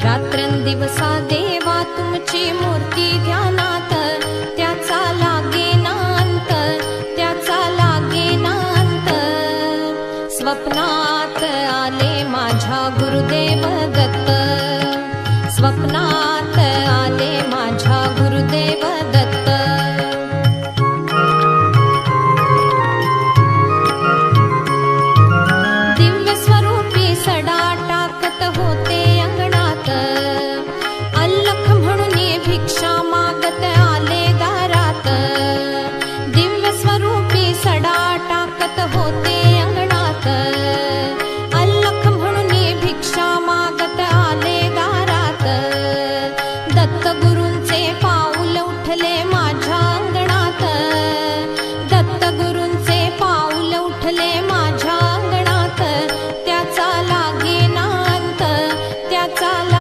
रात्रंदिवसा देवा तुमची मूर्ती ध्यानात, त्याचा लागेना अंत, त्याचा लागेना अंत. स्वप्नात आले माझ्या गुरुदेव दत्त, स्वप्नात आले माझ्या गुरुदेव दत्त. दिव्य स्वरूपी सडा टाकत होते अंगणात, अल्लख म्हणून भिक्षा मागत आले दारात. दिव्य स्वरूपी सडा टाकत होते